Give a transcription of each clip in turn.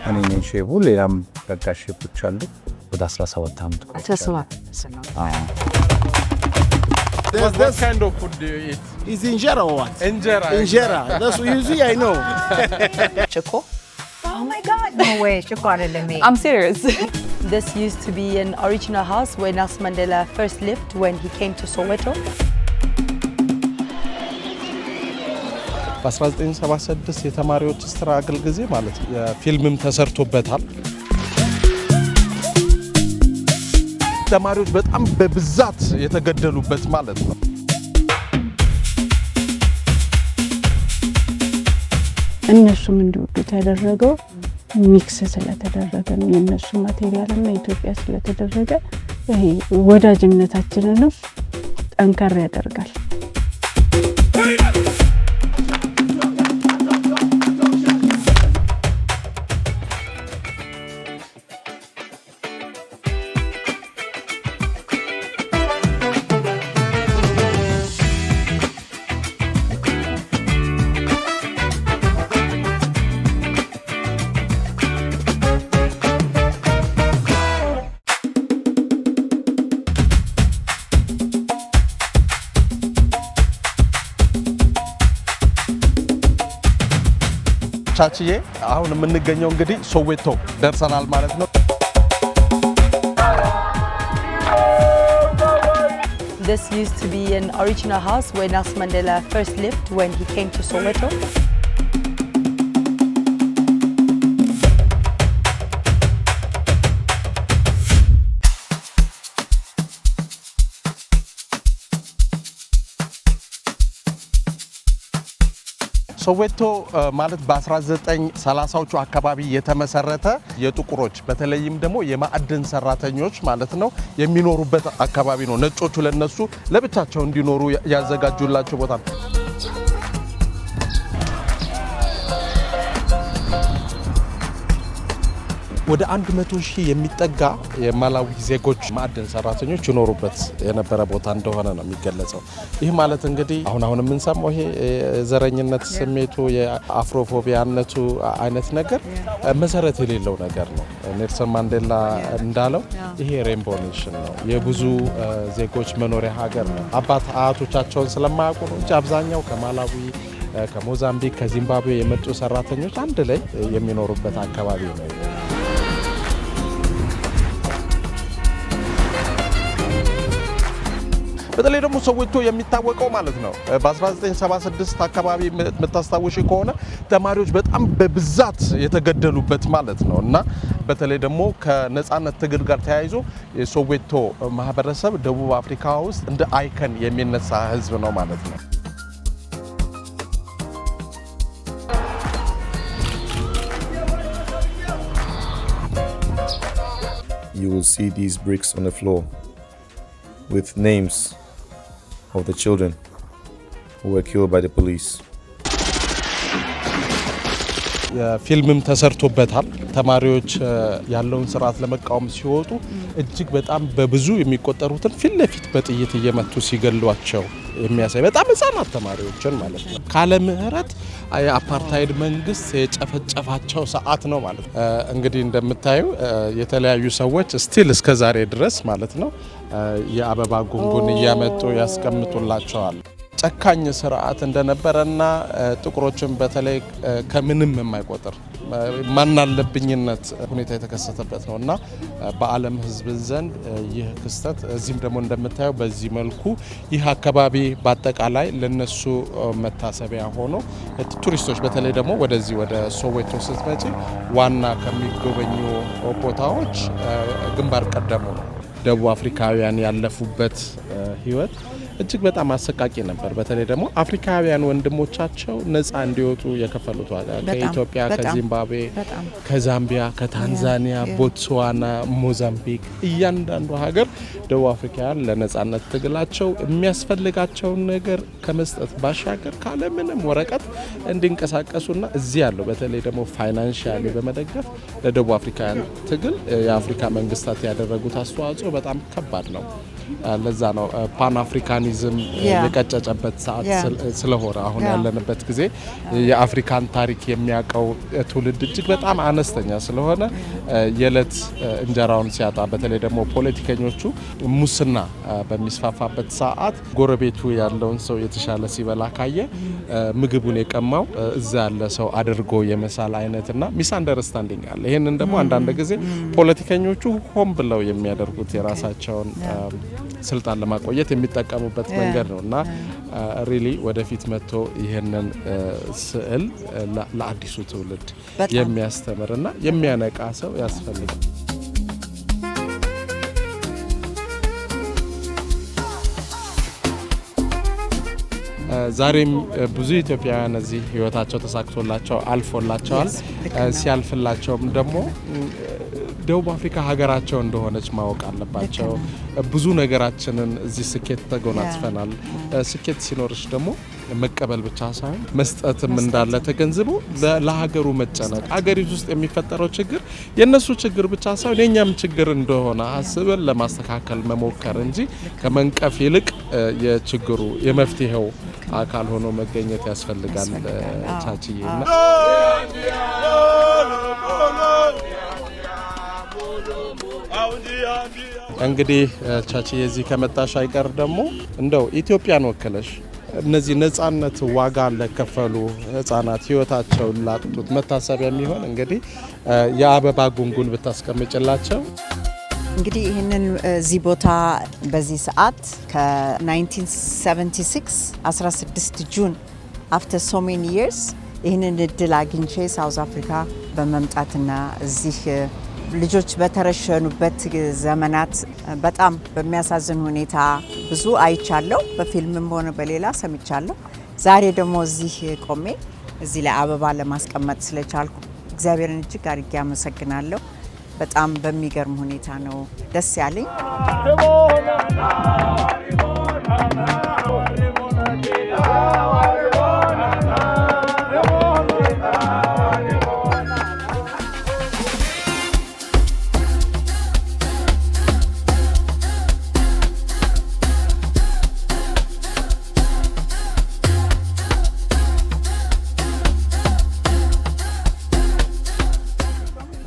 እኔ ነኝ ሼፉ። ሌላም ረዳት ሼፎች አሉ። ወደ 17 ዓመት ነው። What kind of food do you eat? Is injera or what? Injera. That's easy, I know. Choco? Oh my God! No way, Choco didn't me. I'm serious. This used to be an original house where Nelson Mandela first lived when he came to Soweto. በ1976 የተማሪዎች ስትራግል ጊዜ ማለት ፊልምም ተሰርቶበታል። ተማሪዎች በጣም በብዛት የተገደሉበት ማለት ነው። እነሱም እንዲወዱት ያደረገው ሚክስ ስለተደረገ ነው። የነሱ ማቴሪያል እና ኢትዮጵያ ስለተደረገ ይሄ ወዳጅነታችንን ጠንካራ ያደርጋል። ቻችዬ አሁን የምንገኘው እንግዲህ ሶዌቶ ደርሰናል ማለት ነው። This used to be an original house where Nelson Mandela first lived when he came to Soweto. ሶዌቶ ማለት በ1930ዎቹ አካባቢ የተመሰረተ የጥቁሮች በተለይም ደግሞ የማዕድን ሰራተኞች ማለት ነው የሚኖሩበት አካባቢ ነው። ነጮቹ ለነሱ ለብቻቸው እንዲኖሩ ያዘጋጁላቸው ቦታ ነው። ወደ 100,000 የሚጠጋ የማላዊ ዜጎች ማዕድን ሰራተኞች ይኖሩበት የነበረ ቦታ እንደሆነ ነው የሚገለጸው። ይህ ማለት እንግዲህ አሁን የምንሰማው ይሄ ዘረኝነት ስሜቱ የአፍሮፎቢያነቱ አይነት ነገር መሰረት የሌለው ነገር ነው። ኔልሰን ማንዴላ እንዳለው ይሄ ሬንቦ ኔሽን ነው፣ የብዙ ዜጎች መኖሪያ ሀገር ነው። አባት አያቶቻቸውን ስለማያውቁ ነው እንጂ አብዛኛው ከማላዊ፣ ከሞዛምቢክ፣ ከዚምባብዌ የመጡ ሰራተኞች አንድ ላይ የሚኖሩበት አካባቢ ነው። በተለይ ደግሞ ሶዌቶ የሚታወቀው ማለት ነው በ1976 አካባቢ የምታስታውሽ ከሆነ ተማሪዎች በጣም በብዛት የተገደሉበት ማለት ነው እና በተለይ ደግሞ ከነጻነት ትግል ጋር ተያይዞ የሶዌቶ ማህበረሰብ ደቡብ አፍሪካ ውስጥ እንደ አይከን የሚነሳ ህዝብ ነው ማለት ነው። You will see these bricks on the floor with names of the children who were killed by the police. ፊልምም ተሰርቶበታል። ተማሪዎች ያለውን ስርዓት ለመቃወም ሲወጡ እጅግ በጣም በብዙ የሚቆጠሩትን ፊት ለፊት በጥይት እየመቱ ሲገሏቸው የሚያሳይ በጣም ህፃናት ተማሪዎችን ማለት ነው። ካለ ምህረት የአፓርታይድ መንግስት የጨፈጨፋቸው ሰዓት ነው ማለት ነው። እንግዲህ እንደምታዩ የተለያዩ ሰዎች ስቲል እስከ ዛሬ ድረስ ማለት ነው የአበባ ጉንጉን እያመጡ ያስቀምጡላቸዋል። ጨካኝ ስርዓት እንደነበረና ጥቁሮችን በተለይ ከምንም የማይቆጥር ማናለብኝነት ሁኔታ የተከሰተበት ነውና በዓለም ህዝብ ዘንድ ይህ ክስተት እዚህም ደግሞ እንደምታየው በዚህ መልኩ ይህ አካባቢ በአጠቃላይ ለነሱ መታሰቢያ ሆኖ ቱሪስቶች በተለይ ደግሞ ወደዚህ ወደ ሶዌቶ ስትመጪ ዋና ከሚጎበኙ ቦታዎች ግንባር ቀደሙ ነው። ደቡብ አፍሪካውያን ያለፉበት ህይወት እጅግ በጣም አሰቃቂ ነበር። በተለይ ደግሞ አፍሪካውያን ወንድሞቻቸው ነፃ እንዲወጡ የከፈሉት ዋጋ ከኢትዮጵያ፣ ከዚምባብዌ፣ ከዛምቢያ፣ ከታንዛኒያ፣ ቦትስዋና፣ ሞዛምቢክ እያንዳንዱ ሀገር ደቡብ አፍሪካውያን ለነፃነት ትግላቸው የሚያስፈልጋቸውን ነገር ከመስጠት ባሻገር ካለምንም ወረቀት እንዲንቀሳቀሱና እዚህ ያለው በተለይ ደግሞ ፋይናንሻሊ በመደገፍ ለደቡብ አፍሪካውያን ትግል የአፍሪካ መንግስታት ያደረጉት አስተዋጽኦ በጣም ከባድ ነው። ለዛ ነው ፓን አፍሪካኒዝም የቀጨጨበት ሰዓት ስለሆነ አሁን ያለንበት ጊዜ የአፍሪካን ታሪክ የሚያውቀው ትውልድ እጅግ በጣም አነስተኛ ስለሆነ የዕለት እንጀራውን ሲያጣ በተለይ ደግሞ ፖለቲከኞቹ ሙስና በሚስፋፋበት ሰዓት ጎረቤቱ ያለውን ሰው የተሻለ ሲበላ ካየ ምግቡን የቀማው እዛ ያለ ሰው አድርጎ የመሳል አይነትና ሚስ አንደርስታንዲንግ አለ። ይሄንን ደግሞ አንዳንድ ጊዜ ፖለቲከኞቹ ሆን ብለው የሚያደርጉት የራሳቸውን ስልጣን ለማቆየት የሚጠቀሙበት መንገድ ነውና ሪሊ ወደፊት መጥቶ ይሄንን ስዕል ለአዲሱ ትውልድ የሚያስተምርና የሚያነቃ ሰው ያስፈልጋል። ዛሬም ብዙ ኢትዮጵያውያን እዚህ ህይወታቸው ተሳክቶላቸው አልፎላቸዋል። ሲያልፍላቸውም ደግሞ ደቡብ አፍሪካ ሀገራቸው እንደሆነች ማወቅ አለባቸው። ብዙ ነገራችንን እዚህ ስኬት ተጎናጽፈናል። ስኬት ሲኖርሽ ደግሞ መቀበል ብቻ ሳይሆን መስጠትም እንዳለ ተገንዝቦ ለሀገሩ መጨነቅ፣ ሀገሪቱ ውስጥ የሚፈጠረው ችግር የነሱ ችግር ብቻ ሳይሆን የኛም ችግር እንደሆነ አስበን ለማስተካከል መሞከር እንጂ ከመንቀፍ ይልቅ የችግሩ የመፍትሄው አካል ሆኖ መገኘት ያስፈልጋል። ቻችዬና እንግዲህ ቻችዬ እዚህ ከመጣሽ አይቀር ደግሞ እንደው ኢትዮጵያን ወክለሽ እነዚህ ነጻነት ዋጋ ለከፈሉ ህፃናት ህይወታቸውን ላጡት መታሰቢያ የሚሆን እንግዲህ የአበባ ጉንጉን ብታስቀምጭላቸው። እንግዲህ ይህንን እዚህ ቦታ በዚህ ሰዓት ከ1976 16 ጁን after so many years ይህንን እድል አግኝቼ ሳውዝ አፍሪካ በመምጣትና እዚህ ልጆች በተረሸኑበት ዘመናት በጣም በሚያሳዝን ሁኔታ ብዙ አይቻለሁ። በፊልምም ሆነ በሌላ ሰምቻለሁ። ዛሬ ደግሞ እዚህ ቆሜ እዚህ ላይ አበባ ለማስቀመጥ ስለቻልኩ እግዚአብሔርን እጅግ አድርጌ አመሰግናለሁ። በጣም በሚገርም ሁኔታ ነው ደስ ያለኝ።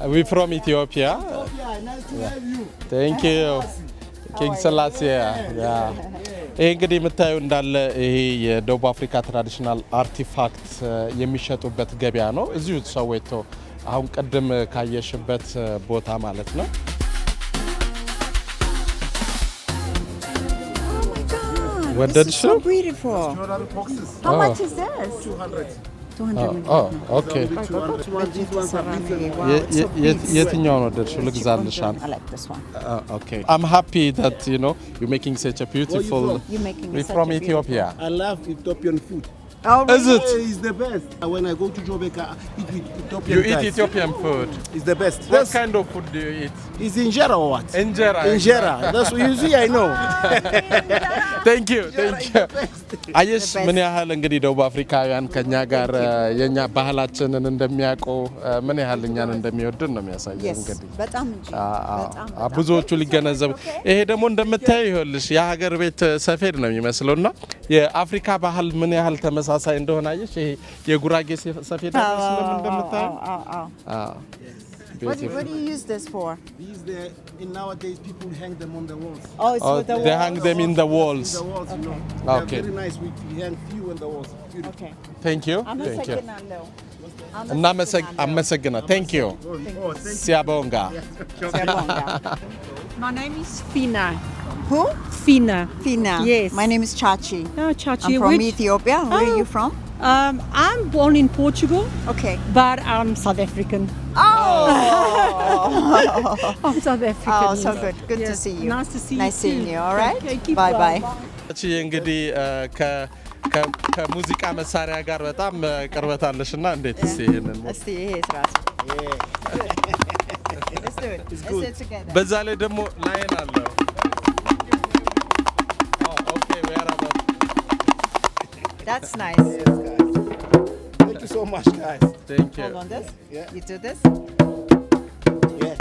We from Ethiopia. Nice to have you. Thank you. King Selassie. Yeah. ይሄ እንግዲህ የምታየው እንዳለ ይሄ የደቡብ አፍሪካ ትራዲሽናል አርቲፋክት የሚሸጡበት ገበያ ነው። እዚሁ ሶዌቶ አሁን ቀደም ካየሽበት ቦታ ማለት ነው። ወደድሽው? So beautiful. How much is this? 200. Oh, okay. የትኛውን ወደድሽው? ልግዛልሽ። I like this one. Okay. I'm happy that you're making such a beautiful. You're making We're such from a Ethiopia. I love Ethiopian food. Oh, Is it? It's the best. When I go to Jobeka, I eat with Ethiopian You guys. eat Ethiopian food. It's the best. What kind of food do you eat? Is injera or what? Injera. Injera. That's what you see. I know. Thank you. አየሽ ምን ያህል እንግዲህ ደቡብ አፍሪካውያን ከኛ ጋር የኛ ባህላችንን እንደሚያውቁ ምን ያህል እኛን እንደሚወዱን ነው የሚያሳየው። እንግዲህ በጣም እንጂ ብዙዎቹ ሊገነዘቡ ይሄ ደግሞ እንደምታየው ይኸውልሽ የሀገር ቤት ሰፌድ ነው የሚመስለውና የአፍሪካ ባህል ምን ያህል ተመሳሳይ እንደሆነ አየሽ። ይሄ የጉራጌ ሰፌድ ነው እንደምታየው። What do you use this for? These in nowadays people hang them on the walls. Oh, it's with the they walls. hang them in the walls. In the walls, you know. Okay. They're very nice. We hang few on the walls. Beautiful. Okay. Thank you. አመሰግናለሁ። አመሰግና Thank you. ሲያቦንጋ My name is Fina. Who? Fina. Fina. Yes. My name is Chachi. Oh, Chachi. I'm from Ethiopia. Where are you from? I'm born in Portugal, Okay. but I'm South African. Oh. I'm South African. Oh, so yes. good. Good to Yeah. see you. Nice to see Nice you. seeing too. you. All right. Okay, keep Bye well. bye. እቺ እንግዲህ ከሙዚቃ መሳሪያ ጋር በጣም ቅርበት አለሽና እንዴት እስቲ ይሄንን እስቲ ይሄ ስራት Let's do it. Let's do it together. በዛ ላይ ደግሞ ላይን አለው። Okay, we are about. That's nice. Thank you so much, guys. Thank you. Hold on this. Yeah. You do this. Yeah.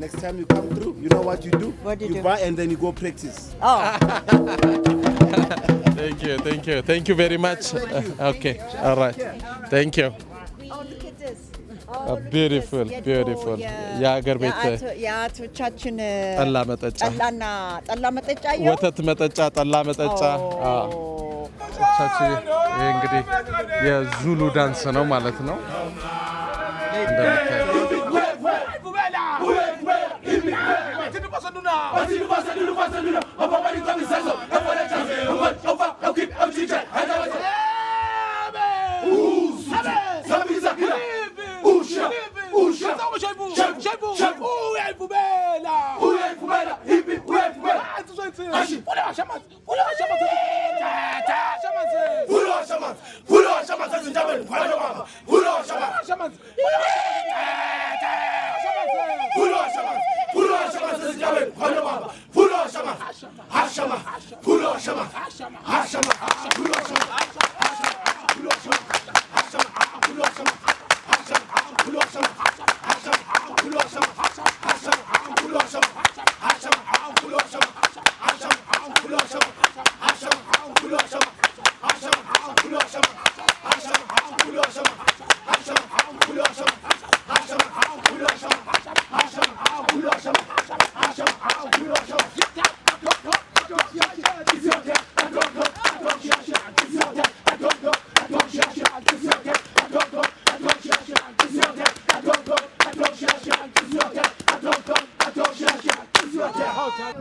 Next time you come through, you know what you do? What do you do? buy and then you go practice. Oh, Thank you very much. Okay, all right. Thank you. look at this. Beautiful. የሀገር ቤት የአያቶቻችን ጠላ መጠጫ ጠላ መጠጫ ወተት መጠጫ ጠላ መጠጫ ቻችን ይሄ እንግዲህ የዙሉ ዳንስ ነው ማለት ነው።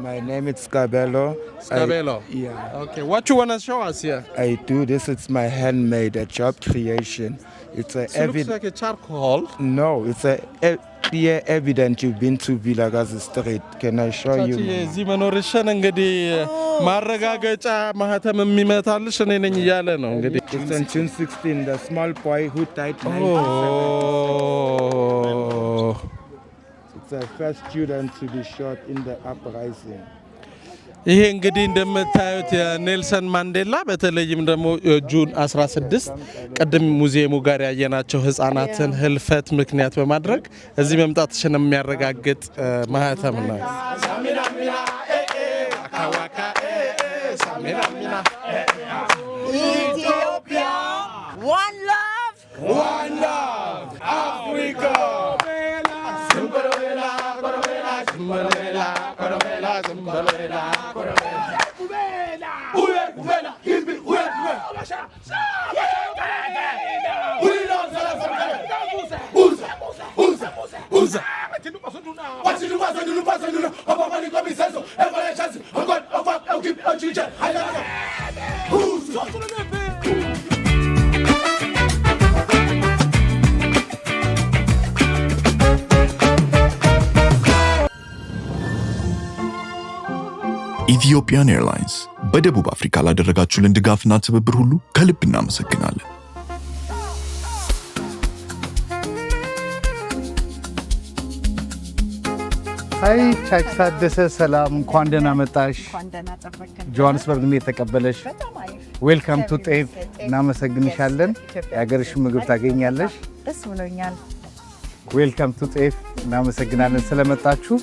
My name is Scabello. Scabello. Yeah. Okay, what you want to show us here? I do. This is my handmade a job creation. It's a It looks like a charcoal. No, it's a clear evidence you've been to Vilagazi Street. Can I show you? እዚህ መኖርሽን እንግዲህ ማረጋገጫ ማህተም የሚመታልሽ እኔ ነኝ እያለ ነው እንግዲህ። It's on June 16, the small boy who died 97. It's the first student to be shot in the uprising. ይሄ እንግዲህ እንደምታዩት የኔልሰን ማንዴላ በተለይም ደግሞ ጁን 16 ቀደም ሙዚየሙ ጋር ያየናቸው ህፃናትን ህልፈት ምክንያት በማድረግ እዚህ መምጣትሽን የሚያረጋግጥ ማህተም ነው። ኢትዮጵያ one love Africa ኢትዮጵያን ኤርላይንስ በደቡብ አፍሪካ ላደረጋችሁልን ድጋፍና ትብብር ሁሉ ከልብ እናመሰግናለን። አይ ቻች ታደሰ ሰላም፣ እንኳን ደህና መጣሽ። ጆሃንስበርግ ነው የተቀበለሽ። ዌልካም ቱ ጤፍ። እናመሰግንሻለን። የሀገርሽ ምግብ ታገኛለሽ። ደስ ብሎኛል። ዌልካም ቱ ጤፍ። እናመሰግናለን ስለመጣችሁ።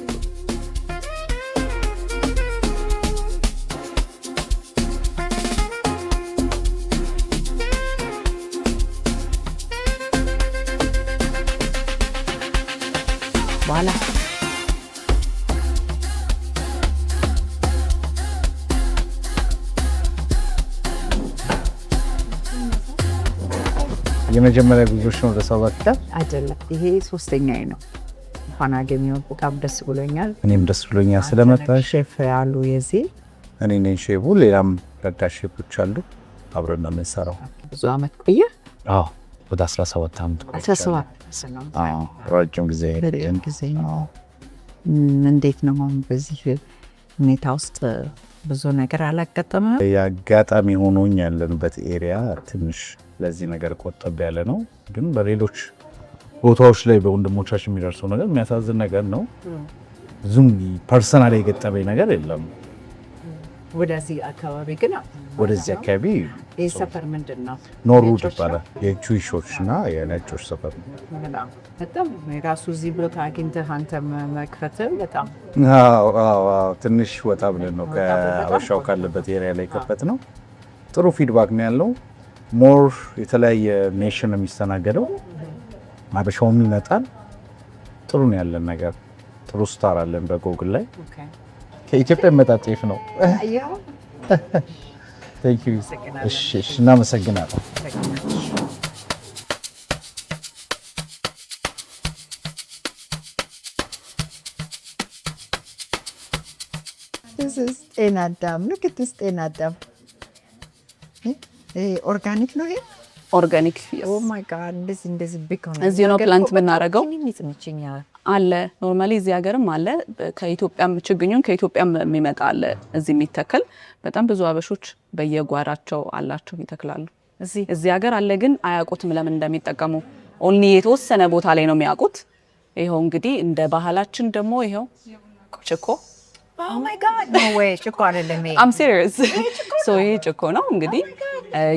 በኋላ የመጀመሪያ ጉዞሽ ነው ወደ ሳውዝ አፍሪካ? አይደለም፣ ይሄ ሶስተኛዬ ነው። እንኳን አገኘሁ። በጣም ደስ ብሎኛል። እኔም ደስ ብሎኛል ስለመጣሽ። ሼፍ አሉ የዚህ እኔ ነኝ ሼፉ፣ ሌላም ረዳት ሼፎች አሉ። አብረን ነው የምንሰራው። ብዙ አመት ቆየ? አዎ ወደ 17 አመት ቆየ። 17 አዎ ረጅም ጊዜ ነው። እንዴት ነው በዚህ ሁኔታ ውስጥ ብዙ ነገር አላጋጠመም? ያጋጣሚ ሆኖኝ ያለንበት ኤሪያ ትንሽ ለዚህ ነገር ቆጠብ ያለ ነው። ግን በሌሎች ቦታዎች ላይ በወንድሞቻችን የሚደርሰው ነገር የሚያሳዝን ነገር ነው። ብዙም ፐርሰናል የገጠመኝ ነገር የለም። ወደዚህ አካባቢ ግን ወደዚህ አካባቢ ይህ ሰፈር ምንድን ነው? ኖርውድ ይባላል። የጁይሾች እና የነጮች ሰፈር ነው። በጣም የራሱ እዚህ ብሎት አግኝተህ አንተ መክፈት በጣም ትንሽ ወጣ ብለን ነው ከአበሻው ካለበት ኤሪያ ላይ ከፈት ነው። ጥሩ ፊድባክ ነው ያለው። ሞር የተለያየ ኔሽን የሚስተናገደው አበሻውም ይመጣል። ጥሩ ነው ያለን ነገር። ጥሩ ስታር አለን በጎግል ላይ። ከኢትዮጵያ የመጣ ጤፍ ነው። Thank you. እሺ እናመሰግናለን። This is ጤና አዳም። Look at this ጤና አዳም። ኦርጋኒክ ነው ይሄ? ኦርጋኒክ። Oh my god እንደዚህ ቢግ ነው። እዚህ ነው ፕላንት የምናደርገው አለ። ኖርማሊ እዚህ ሀገርም አለ። ከኢትዮጵያም ችግኙን ከኢትዮጵያም የሚመጣ አለ እዚህ የሚተከል። በጣም ብዙ አበሾች በየጓራቸው አላቸው ይተክላሉ። እዚህ ሀገር አለ ግን አያውቁትም ለምን እንደሚጠቀሙ። ኦንሊ የተወሰነ ቦታ ላይ ነው የሚያውቁት። ይሄው እንግዲህ እንደ ባህላችን ደግሞ ይሄው ችኮ Oh my god no way ችኮ አይደለም ይሄ I'm serious so ይሄ ችኮ ነው እንግዲህ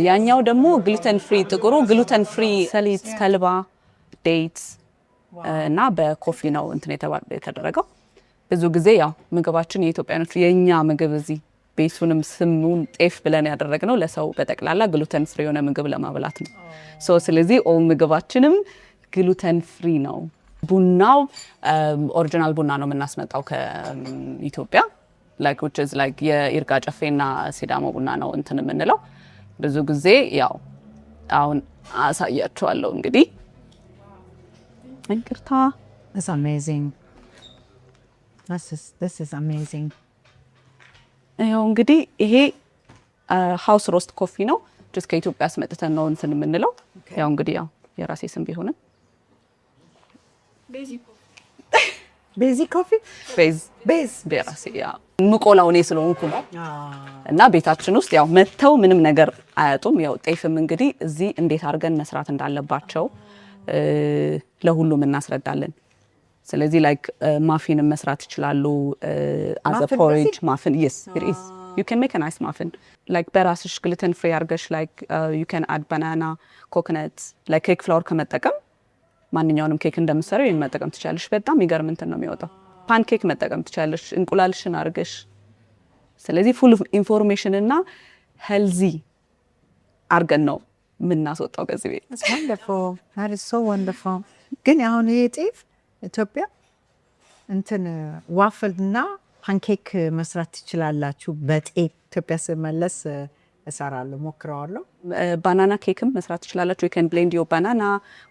ያኛው ደግሞ ግሉተን ፍሪ ጥቁሩ ግሉተን ፍሪ ሰሊጥ ተልባ ዴትስ እና በኮፊ ነው እንትን የተደረገው ብዙ ጊዜ ያው ምግባችን የኢትዮጵያኖች የኛ ምግብ እዚህ ቤቱንም ስሙን ጤፍ ብለን ያደረግነው ለሰው በጠቅላላ ግሉተን ፍሪ የሆነ ምግብ ለማብላት ነው ሶ ስለዚህ ምግባችንም ግሉተን ፍሪ ነው ቡናው ኦሪጂናል ቡና ነው የምናስመጣው ከኢትዮጵያ like which is like የኢርጋ ጨፌና ሲዳሞ ቡና ነው እንትን የምንለው ብዙ ጊዜ ያው አሁን አሳያችኋለሁ እንግዲህ እንቅርታ That's amazing this is amazing ያው እንግዲህ ይሄ ሃውስ ሮስት ኮፊ ነው just ከኢትዮጵያ አስመጥተን ነው እንትን የምንለው ያው እንግዲህ ያው የራሴ ስም ቢሆንም ቤዚ ኮፊ ቤዝ በራሴ ያው ምቆላው እኔ ስለሆንኩ ነው እና ቤታችን ውስጥ ያው መተው ምንም ነገር አያጡም ያው ጤፍም እንግዲህ እዚህ እንዴት አድርገን መስራት እንዳለባቸው ለሁሉም እናስረዳለን ስለዚህ ላይክ ማፊን መስራት ይችላሉ as a porridge muffin yes it is you can make a nice muffin like በራስሽ gluten free አድርገሽ like you can add banana coconut like cake flour ከመጠቀም ማንኛውንም ኬክ እንደምትሰሪው መጠቀም ትችላለሽ በጣም ይገርም እንትን ነው የሚወጣው ፓንኬክ መጠቀም ትችላለሽ እንቁላልሽን አድርገሽ ስለዚህ full of information እና healthy አድርገን ነው ምናስወጣው ከዚህ ቤት It's wonderful that is so wonderful ግን አሁን ይሄ ጤፍ ኢትዮጵያ እንትን ዋፍል እና ፓንኬክ መስራት ትችላላችሁ በጤፍ ኢትዮጵያ ስመለስ እሰራለሁ ሞክረዋለሁ ባናና ኬክም መስራት ትችላላችሁ you can blend your banana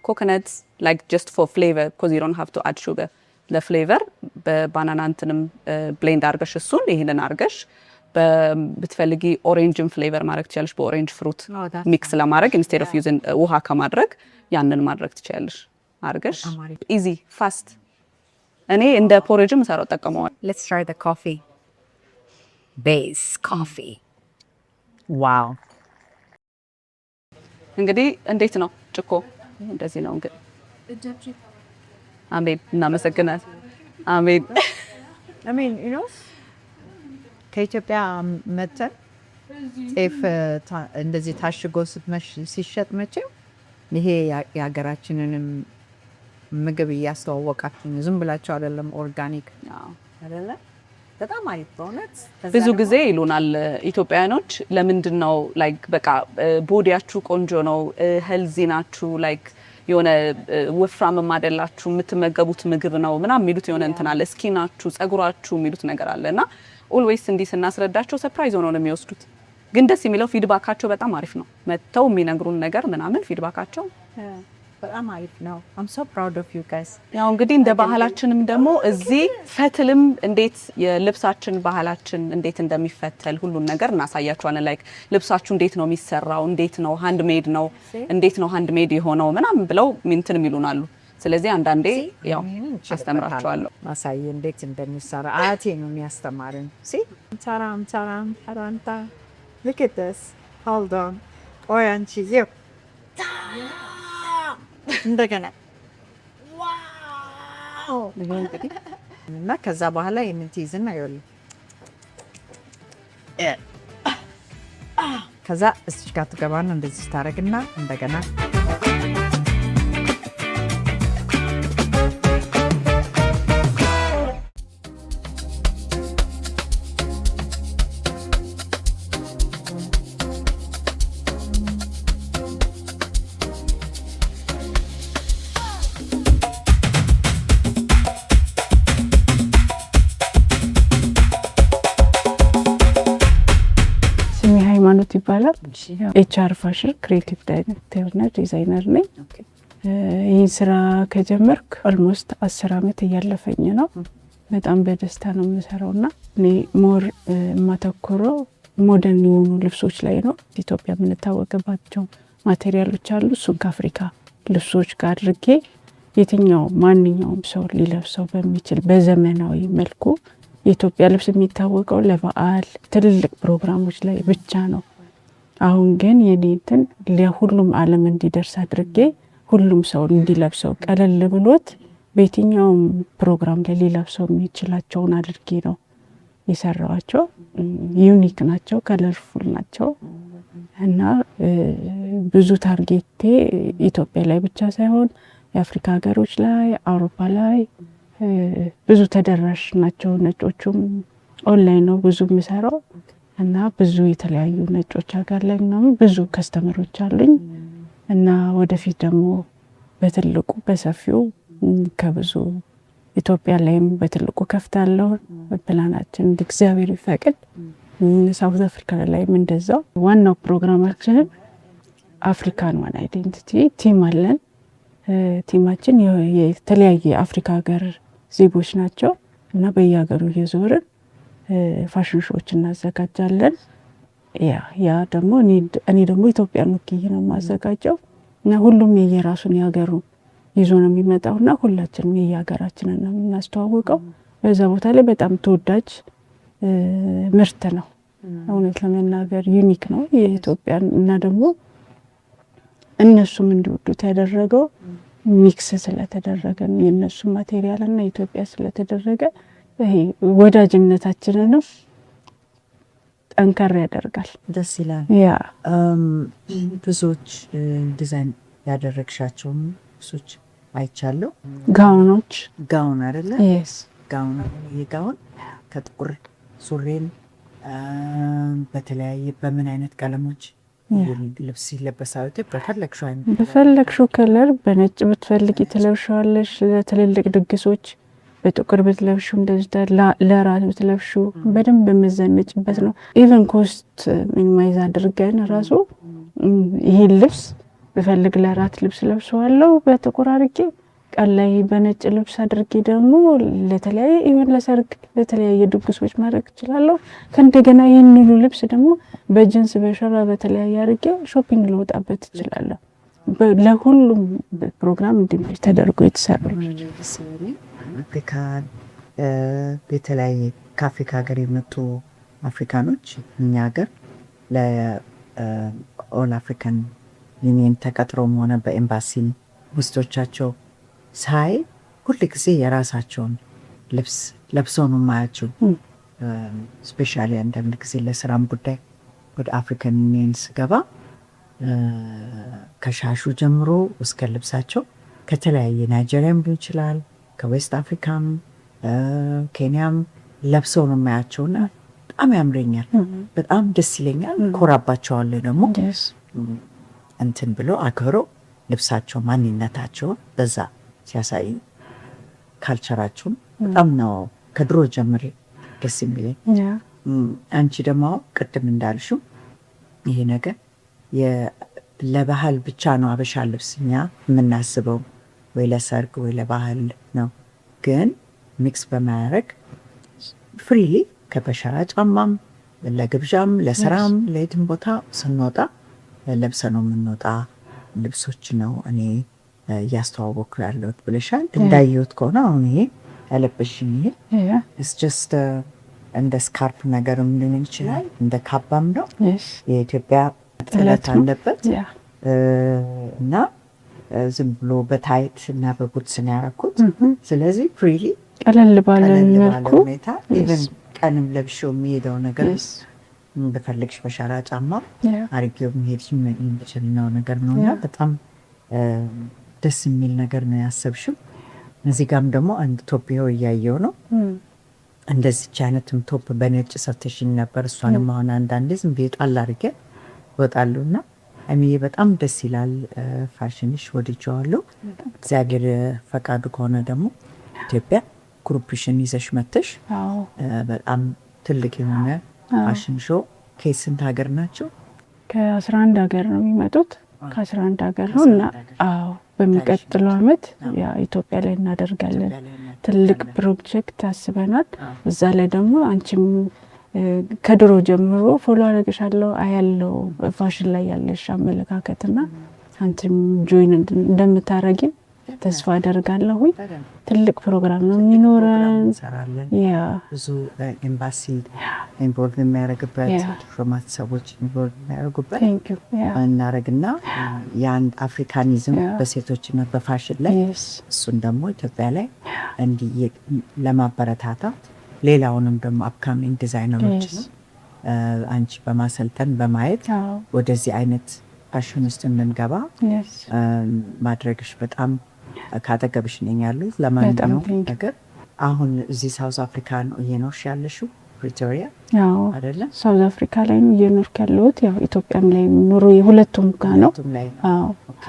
coconuts like just for flavor because you don't have to add sugar ለፍሌቨር በባናና እንትንም ብሌንድ አድርገሽ እሱን ይሄንን አድርገሽ በትፈልጊ ኦሬንጅን ፍሌቨር ማድረግ ትችላለሽ በኦሬንጅ ፍሩት ሚክስ ለማድረግ instead of using ውሃ ከማድረግ ያንን ማድረግ ትችላለሽ አድርገሽ easy fast እኔ እንደ ፖሬጅም ሰራው ተጠቀመዋል Let's try the coffee base coffee wow እንግዲህ እንዴት ነው ጭኮ እንደዚህ ነው እንግዲህ አሜን እናመሰግናለን አሜን I mean you know ከኢትዮጵያ መተን ጤፍ እንደዚህ ታሽጎ ሲሸጥ መቼም ይሄ የሀገራችንንም ምግብ እያስተዋወቃችሁ ዝም ብላችሁ አይደለም ኦርጋኒክ አይደለ በጣም አሪፍ በእውነት ብዙ ጊዜ ይሉናል ኢትዮጵያኖች ለምንድነው ላይክ በቃ ቦዲያችሁ ቆንጆ ነው ሄልዚ ናችሁ ላይክ የሆነ ወፍራም ማደላችሁ የምትመገቡት ምግብ ነው ምናምን የሚሉት የሆነ እንትን አለ ስኪናችሁ ጸጉራችሁ የሚሉት ነገር አለና ኦልዌይስ እንዲህ ስናስረዳቸው ሰርፕራይዝ ሆነው ነው የሚወስዱት ግን ደስ የሚለው ፊድባካቸው በጣም አሪፍ ነው መተው የሚነግሩን ነገር ምናምን ፊድባካቸው በጣም አሪፍ ነው I'm so proud of you guys ያው እንግዲህ እንደ ባህላችንም ደግሞ እዚህ ፈትልም እንዴት የልብሳችን ባህላችን እንዴት እንደሚፈተል ሁሉን ነገር እናሳያችኋለን ላይክ ልብሳችሁ እንዴት ነው የሚሰራው እንዴት ነው ሃንድ ሜድ ነው እንዴት ነው ሃንድ ሜድ የሆነው ምናምን ብለው ምንትን ይሉናሉ ስለዚህ አንዳንዴ ያው አስተምራቸዋለሁ ማሳይ እንዴት እንደሚሰራ አያቴ ነው የሚያስተማረን see ታራም ታራንታ look at this hold on ቆይ አንቺ ይው እንደገና ዋው እና ከዛ በኋላ ይሄንን ትይዝና ይኸውልህ ከዛ እስቲ ጋር ትገባና እንደዚህ ታረግና እንደገና ሃይማኖት ይባላል። ኤችአር ፋሽን ክሬቲቭ ዳይሬክተርና ዲዛይነር ነኝ። ይህን ስራ ከጀመርክ ኦልሞስት 10 ዓመት እያለፈኝ ነው። በጣም በደስታ ነው የምሰራውና እኔ ሞር የማተኮረው ሞደርን የሆኑ ልብሶች ላይ ነው። ኢትዮጵያ የምንታወቅባቸው ማቴሪያሎች አሉ። እሱን ከአፍሪካ ልብሶች ጋር አድርጌ የትኛው ማንኛውም ሰው ሊለብሰው በሚችል በዘመናዊ መልኩ የኢትዮጵያ ልብስ የሚታወቀው ለበዓል ትልልቅ ፕሮግራሞች ላይ ብቻ ነው። አሁን ግን የኔ እንትን ለሁሉም ዓለም እንዲደርስ አድርጌ ሁሉም ሰው እንዲለብሰው ቀለል ብሎት በየትኛውም ፕሮግራም ላይ ሊለብሰው የሚችላቸውን አድርጌ ነው የሰራዋቸው። ዩኒክ ናቸው፣ ከለርፉል ናቸው እና ብዙ ታርጌቴ ኢትዮጵያ ላይ ብቻ ሳይሆን የአፍሪካ ሀገሮች ላይ፣ አውሮፓ ላይ ብዙ ተደራሽ ናቸው። ነጮቹም ኦንላይን ነው ብዙ የሚሰራው እና ብዙ የተለያዩ ነጮች ሀገር ላይ ምናምን ብዙ ከስተመሮች አሉኝ እና ወደፊት ደግሞ በትልቁ በሰፊው ከብዙ ኢትዮጵያ ላይም በትልቁ ከፍታለሁ። ፕላናችን እግዚአብሔር ይፈቅድ። ሳውዝ አፍሪካ ላይም እንደዛው። ዋናው ፕሮግራማችን አፍሪካን ዋን አይዴንቲቲ ቲም አለን። ቲማችን የተለያየ አፍሪካ ሀገር ዜጎች ናቸው እና በየሀገሩ እየዞርን ፋሽን ሾዎች እናዘጋጃለን። ያ ደግሞ እኔ ደግሞ ኢትዮጵያን ወክዬ ነው የማዘጋጀው እና ሁሉም የየራሱን የሀገሩ ይዞ ነው የሚመጣው እና ሁላችንም የየሀገራችንን ነው የምናስተዋውቀው። በዛ ቦታ ላይ በጣም ተወዳጅ ምርት ነው። እውነት ለመናገር ዩኒክ ነው የኢትዮጵያን እና ደግሞ እነሱም እንዲወዱት ያደረገው ሚክስ ስለተደረገ ነው። የነሱ ማቴሪያል እና ኢትዮጵያ ስለተደረገ ይሄ ወዳጅነታችንን ጠንከር ያደርጋል። ደስ ይላል። ያ ብዙዎች ዲዛይን ያደረግሻቸው ብዙዎች አይቻለሁ። ጋውን አይደለ? yes ጋውን ከጥቁር ሱሪን በተለያየ በምን አይነት ቀለሞች ልብስ ይለበሳል? በፈለግሽው ከለር በነጭ ብትፈልጊ ትለብሻለሽ። ለትልልቅ ድግሶች በጥቁር ብትለብሹ እንደዚህ ለራት ብትለብሹ በደንብ የምዘንጭበት ነው። ኢቨን ኮስት ሚኒማይዝ አድርገን ራሱ ይሄን ልብስ በፈልግ ለራት ልብስ ለብሰዋለሁ በጥቁር አድርጌ፣ ቀን ላይ በነጭ ልብስ አድርጌ ደግሞ ለተለያየ ኢቨን ለሰርግ ለተለያየ ድግሶች ማድረግ እችላለሁ። ከእንደገና ይህን ሁሉ ልብስ ደግሞ በጅንስ በሸራ በተለያየ አድርጌ ሾፒንግ ልወጣበት እችላለሁ። ለሁሉም ፕሮግራም እንዲመች ተደርጎ የተሰሩ አፍሪካን በተለያየ ከአፍሪካ ሀገር የመጡ አፍሪካኖች እኛ ሀገር ለኦል አፍሪካን ዩኒየን ተቀጥሮም ሆነ በኤምባሲ ውስጦቻቸው ሳይ ሁል ጊዜ የራሳቸውን ልብስ ለብሰው ነው የማያቸው። ስፔሻሊ አንዳንድ ጊዜ ለስራም ጉዳይ ወደ አፍሪካን ዩኒየን ስገባ ከሻሹ ጀምሮ እስከ ልብሳቸው ከተለያየ ናይጄሪያም ሊሆን ይችላል ከዌስት አፍሪካም ኬንያም ለብሰው ነው የማያቸውና በጣም ያምረኛል፣ በጣም ደስ ይለኛል። ኮራባቸዋለሁ ደግሞ እንትን ብሎ አክብረው ልብሳቸው ማንነታቸውን በዛ ሲያሳይ ካልቸራቸውን በጣም ነው ከድሮ ጀምሬ ደስ የሚለኝ። አንቺ ደግሞ ቅድም እንዳልሽው ይሄ ነገር ለባህል ብቻ ነው አበሻ ልብስ እኛ የምናስበው ወይ ለሰርግ ወይ ለባህል ነው። ግን ሚክስ በማያረግ ፍሪሊ ከበሸራ ጫማም ለግብዣም ለስራም ለየትም ቦታ ስንወጣ ለብሰ ነው የምንወጣ ልብሶች ነው እኔ እያስተዋወቅኩ ያለሁት ብለሻል። እንዳየሁት ከሆነ አሁን ይሄ ያለበሽኝ ይሄ ኢትስ ጀስት እንደ ስካርፕ ነገርም ሊሆን ይችላል፣ እንደ ካባም ነው። የኢትዮጵያ ጥለት አለበት እና ዝም ብሎ በታይት እና በቡትስ ነው ያደረኩት። ስለዚህ ፍሪሊ ቀለል ባለ መልኩ ሁኔታ ኢቨን ቀንም ለብሼው የሚሄደው ነገር በፈልግሽ በሻራ ጫማ አርጌው መሄድ የሚችልነው ነገር ነውና በጣም ደስ የሚል ነገር ነው ያሰብሽው። እዚህ ጋም ደግሞ አንድ ቶፕ እያየው ነው። እንደዚህ አይነትም ቶፕ በነጭ ሰርተሽኝ ነበር። እሷንም አሁን አንዳንዴ ዝም ብዬ ጣል አድርጌ እወጣለሁና አሚዬ በጣም ደስ ይላል ፋሽንሽ፣ ወድጄዋለሁ። እግዚአብሔር ፈቃዱ ከሆነ ደግሞ ኢትዮጵያ ግሩፕሽን ይዘሽ መጥተሽ በጣም ትልቅ የሆነ ፋሽን ሾው ከስንት ሀገር ናቸው? ከ11 ሀገር ነው የሚመጡት። ከ11 ሀገር ነው እና በሚቀጥለው አመት ኢትዮጵያ ላይ እናደርጋለን። ትልቅ ፕሮጀክት አስበናል። እዛ ላይ ደግሞ አንቺም ከድሮ ጀምሮ ፎሎ አደረግሻለሁ አያለው ፋሽን ላይ ያለሽ አመለካከትና አንቺም ጆይን እንደምታረጊን ተስፋ አደርጋለሁ። ትልቅ ፕሮግራም ነው የሚኖረን። ብዙ ኤምባሲ ኢንቮልቭ የሚያደርግበት ዲፕሎማት ሰዎች ኢንቮልቭ የሚያደርጉበት እናደርግና የአንድ አፍሪካኒዝም በሴቶችና በፋሽን ላይ እሱን ደግሞ ኢትዮጵያ ላይ እንዲህ ለማበረታታት ሌላውንም ደግሞ አፕካሚንግ ዲዛይነሮች አንቺ በማሰልጠን በማየት ወደዚህ አይነት ፋሽን ውስጥ እንድንገባ ማድረግሽ በጣም ካጠገብሽ ነኝ ያሉት። ለማንኛውም ነገር አሁን እዚህ ሳውዝ አፍሪካ ነው እየኖርሽ ያለሽው? ፕሪቶሪያ አይደለ? ሳውዝ አፍሪካ ላይ ነው እየኖርኩ ያለሁት። ያው ኢትዮጵያም ላይ ኑሮ የሁለቱም ጋር ነው። ኦኬ።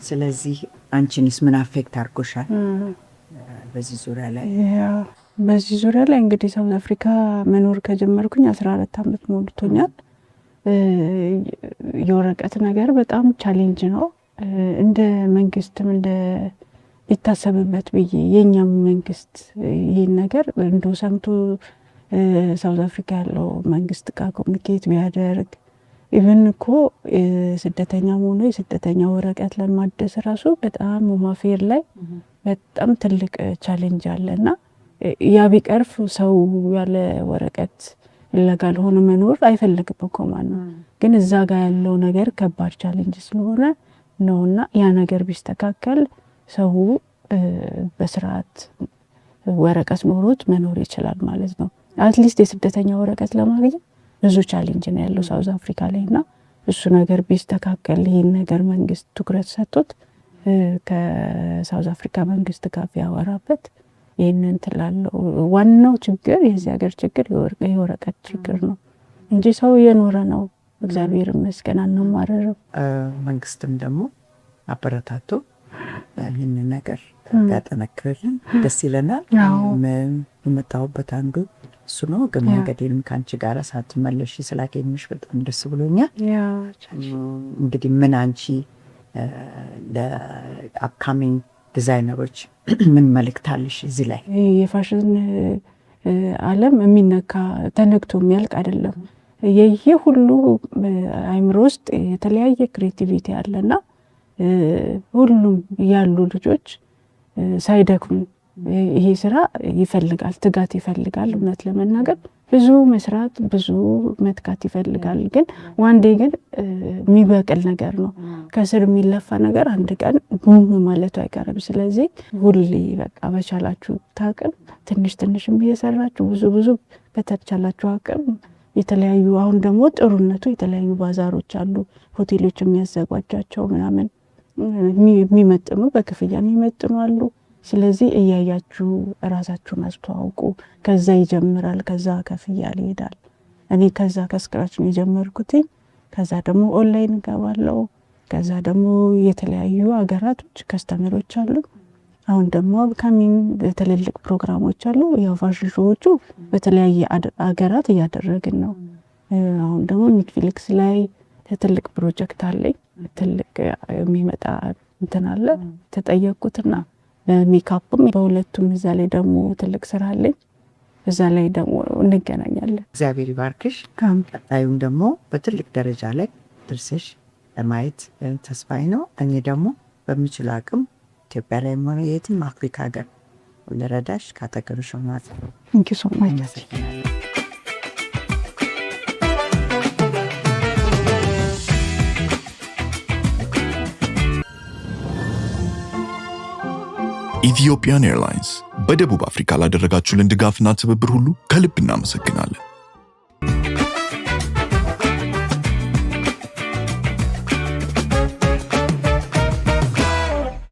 ስለዚህ አንቺንስ ምን አፌክት አድርጎሻል በዚህ ዙሪያ ላይ? በዚህ ዙሪያ ላይ እንግዲህ ሳውዝ አፍሪካ መኖር ከጀመርኩኝ 14 አመት ሞልቶኛል። የወረቀት ነገር በጣም ቻሌንጅ ነው። እንደ መንግስትም እንደ ሊታሰብበት ብዬ የኛም መንግስት ይሄን ነገር እንደው ሰምቶ ሳውዝ አፍሪካ ያለው መንግስት ጋር ኮሚኒኬት ቢያደርግ ኢቭን እኮ ስደተኛ ሆኖ የስደተኛ ወረቀት ለማደስ ራሱ በጣም ማፌር ላይ በጣም ትልቅ ቻሌንጅ አለና ያ ቢቀርፍ ሰው ያለ ወረቀት ኢሌጋል ሆኖ መኖር አይፈልግም እኮ ማለት ነው። ግን እዛ ጋር ያለው ነገር ከባድ ቻሌንጅ ስለሆነ ነውና ያ ነገር ቢስተካከል ሰው በስርዓት ወረቀት ኖሮት መኖር ይችላል ማለት ነው። አትሊስት የስደተኛ ወረቀት ለማግኘት ብዙ ቻሌንጅ ነው ያለው ሳውዝ አፍሪካ ላይና እሱ ነገር ቢስተካከል ይሄን ነገር መንግስት ትኩረት ሰጥቶት ከሳውዝ አፍሪካ መንግስት ጋር ያወራበት ይሄንን ትላለው። ዋናው ችግር የዚህ ሀገር ችግር የወረቀት ችግር ነው እንጂ ሰው የኖረ ነው። እግዚአብሔር ይመስገን አንማረር። መንግስትም ደግሞ አበረታቶ ይህንን ነገር ያጠነክርልን ደስ ይለናል። የመጣሁበት አንዱ እሱ ነው። ግን መንገዴንም ከአንቺ ጋር ሳትመለሺ ስላገኘሽ በጣም ደስ ብሎኛል። እንግዲህ ምን አንቺ ለአፕካሚንግ ዲዛይነሮች ምን መልእክት አለሽ እዚህ ላይ? የፋሽን ዓለም የሚነካ ተነክቶ የሚያልቅ አይደለም። ይሄ ሁሉ አይምሮ ውስጥ የተለያየ ክሬቲቪቲ አለና ሁሉም ያሉ ልጆች ሳይደክሙ ይሄ ስራ ይፈልጋል፣ ትጋት ይፈልጋል። እውነት ለመናገር ብዙ መስራት ብዙ መትካት ይፈልጋል። ግን ዋንዴ ግን የሚበቅል ነገር ነው። ከስር የሚለፋ ነገር አንድ ቀን ቡም ማለቱ አይቀርም። ስለዚህ ሁሌ በቃ በቻላችሁ አቅም ትንሽ ትንሽም እየሰራችሁ ብዙ በተቻላችሁ አቅም የተለያዩ አሁን ደግሞ ጥሩነቱ የተለያዩ ባዛሮች አሉ፣ ሆቴሎች የሚያዘጋጇቸው ምናምን የሚመጥኑ በክፍያ የሚመጥኑ አሉ። ስለዚህ እያያችሁ ራሳችሁን አስተዋውቁ። ከዛ ይጀምራል፣ ከዛ ከፍያ ይሄዳል። እኔ ከዛ ከስክራች ነው የጀመርኩት። ከዛ ደግሞ ኦንላይን ገባለው። ከዛ ደግሞ የተለያዩ አገራቶች ከስተመሮች አሉ። አሁን ደግሞ አብካሚንግ ትልልቅ ፕሮግራሞች አሉ። ያው ፋሽን ሾዎቹ በተለያየ አገራት እያደረግን ነው። አሁን ደግሞ ኔትፍሊክስ ላይ ትልቅ ፕሮጀክት አለኝ። ትልቅ የሚመጣ እንትን አለ ተጠየቅኩትና በሜካፕም በሁለቱም እዛ ላይ ደግሞ ትልቅ ስራ አለኝ። እዛ ላይ ደግሞ እንገናኛለን። እግዚአብሔር ይባርክሽ። ቀጣዩም ደግሞ በትልቅ ደረጃ ላይ ድርሰሽ ለማየት ተስፋዬ ነው። እኔ ደግሞ በሚችል አቅም ኢትዮጵያ ላይ ሆነ የትም አፍሪካ ሀገር ልረዳሽ ካጠገርሽ ማለት ነው። Thank you so much. ኢትዮጵያን ኤርላይንስ በደቡብ አፍሪካ ላደረጋችሁልን ድጋፍና ትብብር ሁሉ ከልብ እናመሰግናለን።